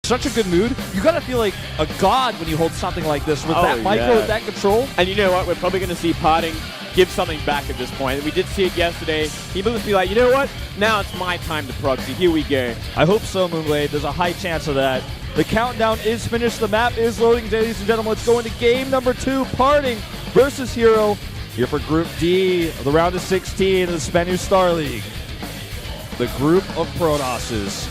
such a good mood. You gotta feel like a god when you hold something like this with that micro, with that control. And you know what? We're probably going to see PartinG give something back at this point. We did see it yesterday. He must be like, you know what? Now it's my time to proxy. Here we go. I hope so, Moonblade. There's a high chance of that. The countdown is finished. The map is loading, ladies and gentlemen. Let's go into game number 2. PartinG versus herO. Here for Group D of the round of 16 of the SBENU Star League. The group of Protosses.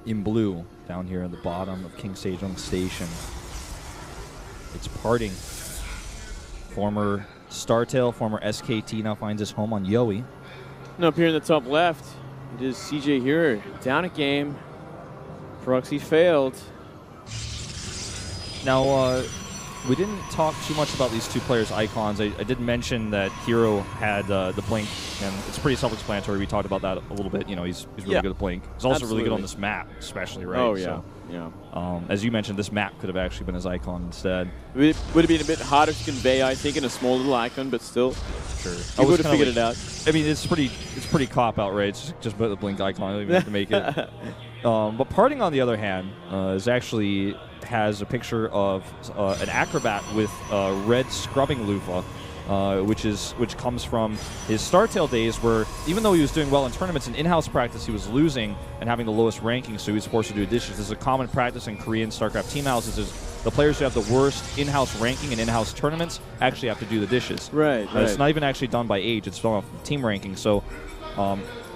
In blue, down here at the bottom of King Sejong Station, it's PartinG. Former StarTail, former SKT, now finds his home on Yowie. And up here in the top left, it is CJ herO. Down a game. Proxy failed. Now, we didn't talk too much about these two players' icons. I did mention that herO had the blink, and it's pretty self-explanatory. We talked about that a little bit. You know, he's really good at blink. He's also really good on this map, especially, right? Oh, yeah. So, yeah. As you mentioned, this map could have actually been his icon instead. It would have been a bit harder to convey, I think, in a small little icon, but still. Sure. He would have figured it out. I mean, it's pretty cop-out, right? It's just put the blink icon. I don't even have to make it. But PartinG, on the other hand, has a picture of an acrobat with red scrubbing loofah, which comes from his StarTail days, where even though he was doing well in tournaments and in-house practice, he was losing and having the lowest ranking, so he was forced to do dishes. This is a common practice in Korean StarCraft team houses. Is the players who have the worst in-house ranking in in-house tournaments actually have to do the dishes. Right. It's not even actually done by age; it's done off team ranking. So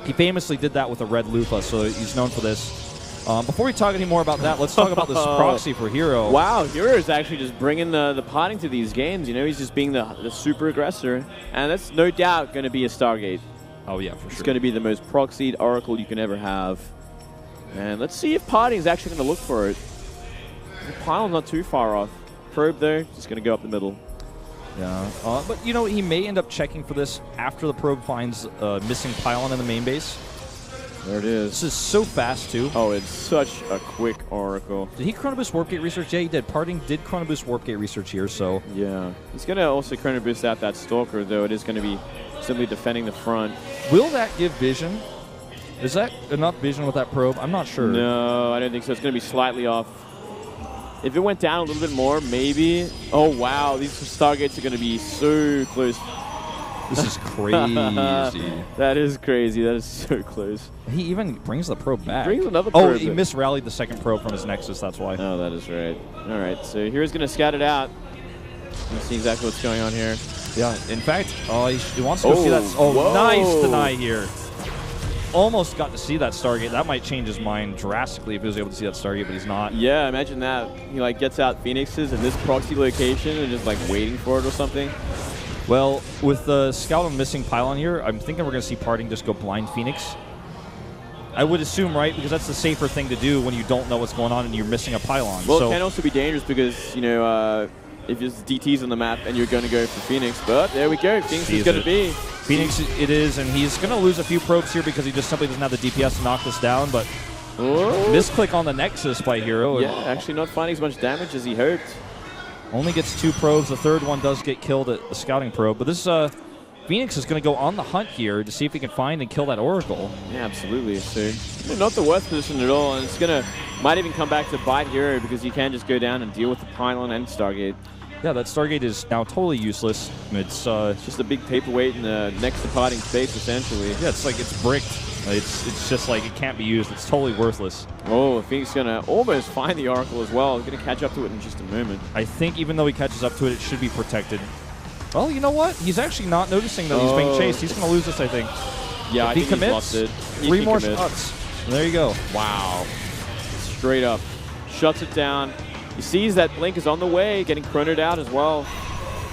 he famously did that with a red loofah, so he's known for this. Before we talk any more about that, let's talk about this proxy for herO. Wow, herO is actually just bringing the PartinG to these games. You know, he's just being the super aggressor. And that's no doubt going to be a Stargate. Oh, yeah, for sure. It's going to be the most proxied Oracle you can ever have. And let's see if PartinG is actually going to look for it. The pylon's not too far off. Probe, though, just going to go up the middle. Yeah, but, you know, he may end up checking for this after the probe finds missing pylon in the main base. There it is. This is so fast, too. Oh, it's such a quick Oracle. Did he Chrono Boost Warp Gate research? Yeah, he did. PartinG did Chrono Boost Warp Gate research here, so... Yeah. He's going to also Chrono Boost out that Stalker, though. It is going to be simply defending the front. Will that give vision? Is that enough vision with that probe? I'm not sure. No, I don't think so. It's going to be slightly off. If it went down a little bit more, maybe. Oh, wow. These Stargates are going to be so close. This is crazy. That is crazy. That is so close. He even brings the probe back. He brings another probe. Oh, he misrallied the second probe from his Nexus, that's why. Oh, that is right. All right, so here's going to scout it out. Let's see exactly what's going on here. Yeah, in fact, he wants to go see that. Oh, whoa. Nice deny here. Almost got to see that Stargate. That might change his mind drastically if he was able to see that Stargate, but he's not. Yeah, imagine that. He like gets out Phoenixes in this proxy location and just like waiting for it or something. Well, with the scout on missing pylon here, I'm thinking we're going to see PartinG just go blind Phoenix. I would assume, right? Because that's the safer thing to do when you don't know what's going on and you're missing a pylon. Well, it can also be dangerous because, you know, if there's DTs on the map and you're going to go for Phoenix. But there we go. Phoenix is going to be. Phoenix it is, and he's going to lose a few probes here because he just simply doesn't have the DPS to knock this down. But misclick on the Nexus by herO. Yeah, actually not finding as much damage as he hoped. Only gets 2 probes. The third one does get killed at the scouting probe. But this Phoenix is going to go on the hunt here to see if he can find and kill that Oracle. Yeah, absolutely. So not the worst position at all. And it's going to might even come back to bite herO because you can just go down and deal with the pylon and Stargate. Yeah, that Stargate is now totally useless. It's just a big paperweight in the next to PartinG space, essentially. Yeah, it's like it's bricked. It's just like it can't be used. It's totally worthless. Oh, Phoenix is going to almost find the Oracle as well. He's going to catch up to it in just a moment. I think even though he catches up to it, it should be protected. Well, you know what? He's actually not noticing that he's being chased. He's going to lose this, I think. Yeah, if I think he commits, he's lost it. 3 more shots. And there you go. Wow. Straight up. Shuts it down. He sees that Blink is on the way, getting chronoed out as well.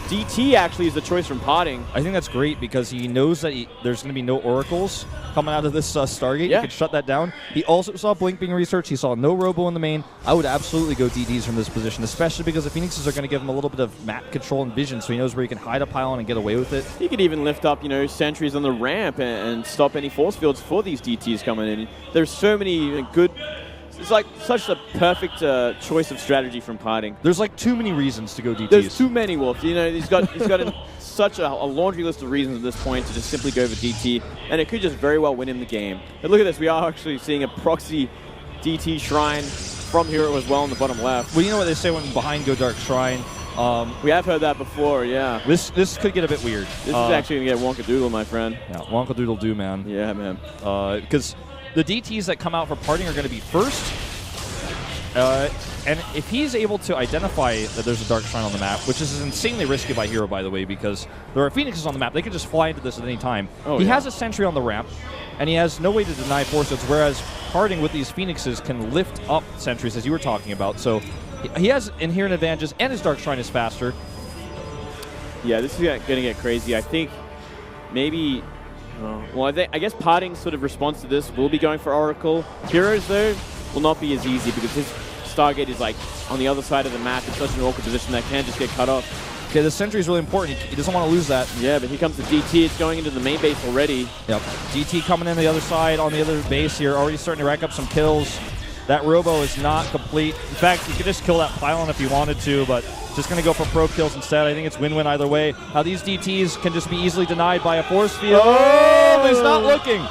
DT actually is the choice from PartinG. I think that's great because he knows that there's going to be no oracles coming out of this Stargate. Yeah. He can shut that down. He also saw Blink being researched. He saw no Robo in the main. I would absolutely go DDs from this position, especially because the Phoenixes are going to give him a little bit of map control and vision, so he knows where he can hide a pylon and get away with it. He could even lift up, sentries on the ramp and stop any force fields for these DTs coming in. There's so many good... It's like such a perfect choice of strategy from PartinG. There's like too many reasons to go DTs. There's too many, Wolf. He's got such a laundry list of reasons at this point to just simply go for DT, and it could just very well win him the game. But look at this. We are actually seeing a proxy DT shrine from herO as well in the bottom left. Well, you know what they say when behind go dark shrine. We have heard that before, yeah. This could get a bit weird. This is actually going to get Wonkadoodle, my friend. Yeah, Wonkadoodle do, man. Yeah, man. Because the DTs that come out for PartinG are going to be first. And if he's able to identify that there's a dark shrine on the map, which is insanely risky by herO, by the way, because there are Phoenixes on the map. They can just fly into this at any time. He has a sentry on the ramp, and he has no way to deny force hits, whereas PartinG with these Phoenixes can lift up sentries, as you were talking about. So he has inherent advantages, and his dark shrine is faster. Yeah, this is going to get crazy. I think maybe... well, I guess PartinG's sort of response to this will be going for Oracle. herO's, though, will not be as easy because his Stargate is like on the other side of the map. It's such an awkward position that can just get cut off. Okay, the sentry is really important. He doesn't want to lose that. Yeah, but here comes the DT. It's going into the main base already. Yep. DT coming in the other side on the other base here, already starting to rack up some kills. That Robo is not complete. In fact, he could just kill that pylon if he wanted to, but just going to go for pro kills instead. I think it's win-win either way. Now these DTs can just be easily denied by a force field. Oh, he's not looking.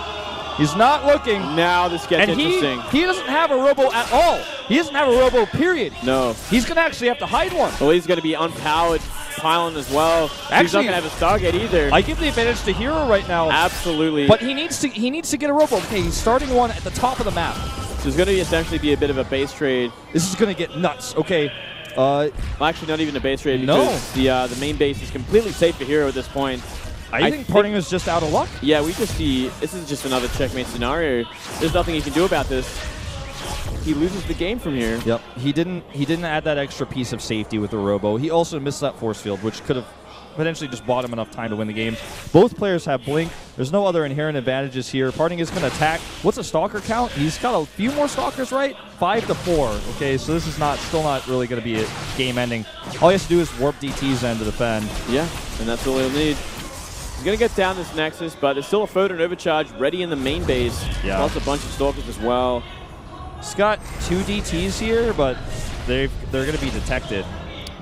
He's not looking. Now this gets interesting. He doesn't have a Robo at all. He doesn't have a Robo, period. No. He's going to actually have to hide one. Well, he's going to be unpowered pylon as well. Actually, he's not going to have a Stargate either. I give the advantage to herO right now. Absolutely. But he needs to get a Robo. Okay, he's starting one at the top of the map. So there's going to essentially be a bit of a base trade. This is going to get nuts. Okay. Well, actually, not even a base trade because the main base is completely safe for herO at this point. I think PartinG was just out of luck. Yeah, we just see this is just another checkmate scenario. There's nothing he can do about this. He loses the game from here. Yep. He didn't add that extra piece of safety with the Robo. He also missed that force field, which could have potentially just bought him enough time to win the game. Both players have Blink. There's no other inherent advantages here. PartinG is going to attack. What's a Stalker count? He's got a few more Stalkers, right? 5 to 4. Okay, so this is still not really going to be a game ending. All he has to do is warp DT's end to defend. Yeah, and that's all he'll need. He's going to get down this Nexus, but there's still a Photon Overcharge ready in the main base. Yeah. Plus a bunch of Stalkers as well. He's got 2 DTs here, but they're going to be detected.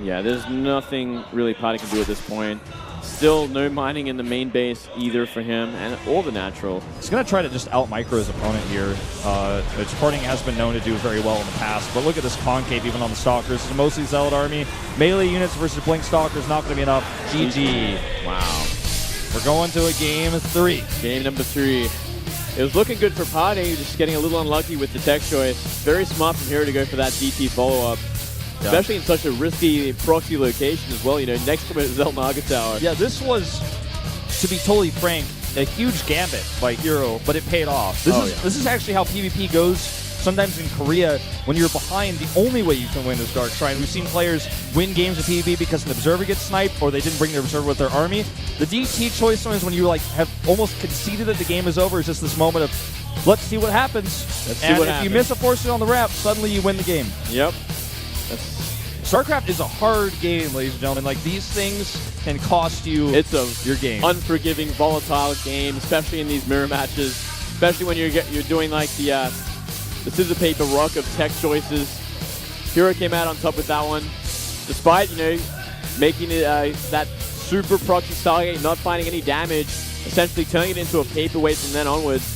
Yeah, there's nothing really PartinG can do at this point. Still no mining in the main base either for him, or the natural. He's going to try to just out-micro his opponent here, which PartinG has been known to do very well in the past. But look at this concave even on the Stalkers. This is mostly Zealot Army. Melee units versus Blink Stalkers not going to be enough. GG. Wow. We're going to a game 3. Game number 3. It was looking good for PartinG, just getting a little unlucky with the tech choice. Very smart from herO to go for that DT follow-up. Yeah. Especially in such a risky proxy location as well, next to a Zelnaga tower. Yeah, this was, to be totally frank, a huge gambit by herO, but it paid off. This is actually how PvP goes. Sometimes in Korea, when you're behind, the only way you can win is Dark Shrine. We've seen players win games of PvP because an observer gets sniped or they didn't bring their observer with their army. The DT choice sometimes when you have almost conceded that the game is over is just this moment of, let's see what happens. If you miss a force hit on the ramp, suddenly you win the game. Yep. Starcraft is a hard game, ladies and gentlemen. Like, these things can cost you your game. Unforgiving, volatile game, especially in these mirror matches. Especially when you're doing like the scissor paper rock of tech choices. herO came out on top with that one, despite making it that super proxy Stargate, not finding any damage, essentially turning it into a paperweight from then onwards.